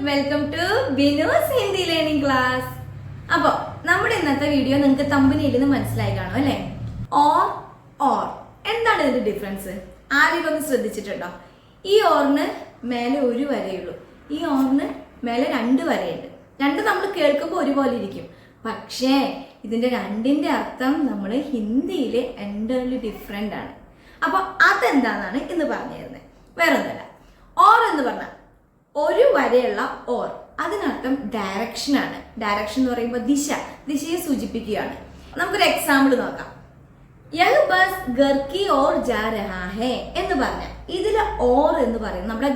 Welcome to ബിനൂസ് Hindi learning class. അപ്പോൾ നമ്മുടെ ഇന്നത്തെ വീഡിയോ നിങ്ങൾക്ക് തമ്പനിയിൽ നിന്ന് മനസ്സിലായി കാണും അല്ലേ? ഓർ എന്താണ് ഇതിന്റെ ഡിഫറൻസ്? ആരെങ്കിലും ഒന്ന് ശ്രദ്ധിച്ചിട്ടുണ്ടോ? ഈ ഓറിന് മേലെ ഒരു വരയുള്ളൂ, ഈ ഓറിന് മേലെ രണ്ട് വരയുണ്ട്. രണ്ട് നമ്മൾ കേൾക്കുമ്പോൾ ഒരുപോലെ ഇരിക്കും, പക്ഷേ ഇതിന്റെ രണ്ടിന്റെ അർത്ഥം നമ്മൾ ഹിന്ദിയിൽ എൻ്റർലി ഡിഫറെൻ്റ് ആണ്. അപ്പോൾ അതെന്താണെന്നാണ് ഇന്ന് പറഞ്ഞു തരുന്നത്. വേറെ ഒന്നുമല്ല, ഓർ എന്ന് പറഞ്ഞാൽ ഒരു വരെയുള്ള ഓർ, അതിനർത്ഥം ഡയറക്ഷൻ ആണ്. ഡയറക്ഷൻ എന്ന് പറയുമ്പോൾ ദിശയെ സൂചിപ്പിക്കുകയാണ്. നമുക്കൊരു എക്സാമ്പിൾ നോക്കാം. യഹ് ബസ് ഘർ കി ഓർ ജാ രഹാ ഹേ എന്ന് പറഞ്ഞാൽ ഇതിലെ ഓർ എന്ന് പറയുന്നത് നമ്മുടെ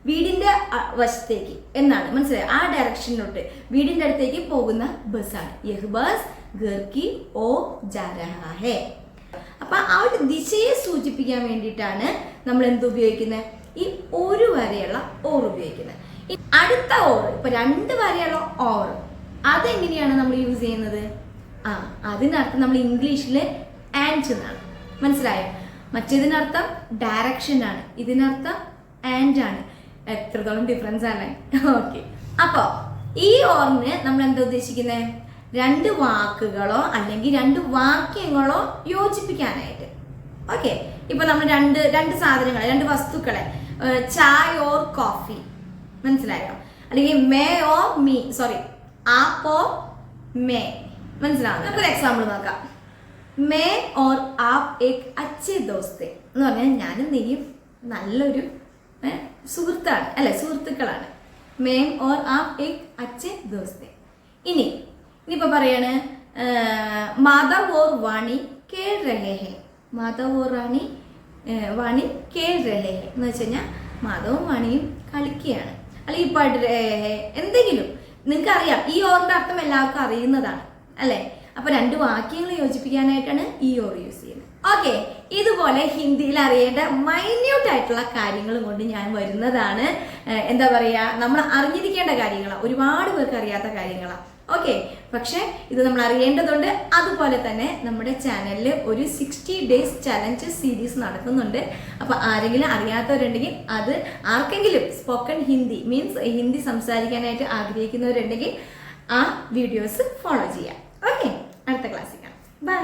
വീടിന്റെ വശത്തേക്ക് എന്നാണ്, മനസ്സിലായോ? ആ ഡയറക്ഷനിലോട്ട് വീടിന്റെ അടുത്തേക്ക് പോകുന്ന ബസ്സാണ്. യഹ് ബസ് ഘർ കി ഓർ ജാ രഹാ ഹേ. അപ്പൊ ആ ഒരു ദിശയെ സൂചിപ്പിക്കാൻ വേണ്ടിയിട്ടാണ് നമ്മൾ എന്ത് ഉപയോഗിക്കുന്നത്? ഈ ഒരു വരെയുള്ള ഓർ ഉപയോഗിക്കുന്നത്. അടുത്ത ഓർ, ഇപ്പൊ രണ്ട് വരെയുള്ള ഓർ, അതെങ്ങനെയാണ് നമ്മൾ യൂസ് ചെയ്യുന്നത്? അതിനർത്ഥം നമ്മൾ ഇംഗ്ലീഷിൽ ആൻഡ് എന്നാണ്, മനസ്സിലായോ? മറ്റേതിനർത്ഥം ഡയറക്ഷൻ ആണ്, ഇതിനർത്ഥം ആൻഡ് ആണ്. എത്രത്തോളം ഡിഫറൻസ് ആണ്. ഓക്കെ, അപ്പോ ഈ ഓറിന് നമ്മൾ എന്താ ഉദ്ദേശിക്കുന്നത്? രണ്ട് വാക്കുകളോ അല്ലെങ്കിൽ രണ്ട് വാക്യങ്ങളോ യോജിപ്പിക്കാനായിട്ട്. ഓക്കെ, ഇപ്പൊ നമ്മൾ രണ്ട് സാധനങ്ങളെ, രണ്ട് വസ്തുക്കളെ, ചായ ഓർ കോഫി, മനസ്സിലായോ? അല്ലെങ്കിൽ മേ ഓർ മീ, സോറി ആപ്പ് ഓർ മേ, മനസ്സിലാവും. നമുക്കൊരു എക്സാമ്പിൾ നോക്കാം. മേ ഓർ ആപ്പ് ഏക് അച്ഛേ ദോസ്തേ എന്ന് പറഞ്ഞാൽ ഞാനും നീയും നല്ലൊരു സുഹൃത്താണ് അല്ലെ, സുഹൃത്തുക്കളാണ്. മേ ഓർ ആപ്പ് ഏക് അച്ഛേ ദോസ്തേ. ഇനിയിപ്പോ പറയാണ് മാധവ് ഓർ വാണി കേൾ രഹേ ഹേ. മാധവ് ഓർ വാണി കേൾ രഹേ ഹേ എന്ന് വെച്ച് കഴിഞ്ഞാൽ മാധവും വാണിയും കളിക്കുകയാണ്, അല്ലെങ്കിൽ പഠ രഹേ, എന്തെങ്കിലും. നിങ്ങൾക്ക് അറിയാം, ഈ ഓറിന്റെ അർത്ഥം എല്ലാവർക്കും അറിയുന്നതാണ് അല്ലെ? അപ്പൊ രണ്ട് വാക്യങ്ങൾ യോജിപ്പിക്കാനായിട്ടാണ് ഈ ഓർ യൂസ് ചെയ്യുന്നത്. ഓക്കെ, ഇതുപോലെ ഹിന്ദിയിൽ അറിയേണ്ട മൈന്യൂട്ട് ആയിട്ടുള്ള കാര്യങ്ങളും കൊണ്ട് ഞാൻ വരുന്നതാണ്. എന്താ പറയാ, നമ്മൾ അറിഞ്ഞിരിക്കേണ്ട കാര്യങ്ങളാണ്, ഒരുപാട് പേർക്ക് അറിയാത്ത കാര്യങ്ങളാണ്. ഓക്കെ, പക്ഷെ ഇത് നമ്മൾ അറിയേണ്ടതുണ്ട്. അതുപോലെ തന്നെ നമ്മുടെ ചാനലിൽ ഒരു 60 days ചലഞ്ച് സീരീസ് നടക്കുന്നുണ്ട്. അപ്പൊ ആരെങ്കിലും അറിയാത്തവരുണ്ടെങ്കിൽ, അത് ആർക്കെങ്കിലും സ്പോക്കൺ ഹിന്ദി മീൻസ് ഹിന്ദി സംസാരിക്കാനായിട്ട് ആഗ്രഹിക്കുന്നവരുണ്ടെങ്കിൽ ആ വീഡിയോസ് ഫോളോ ചെയ്യാം. ഓക്കെ, അടുത്ത ക്ലാസ്സിൽ കാണാം. ബൈ.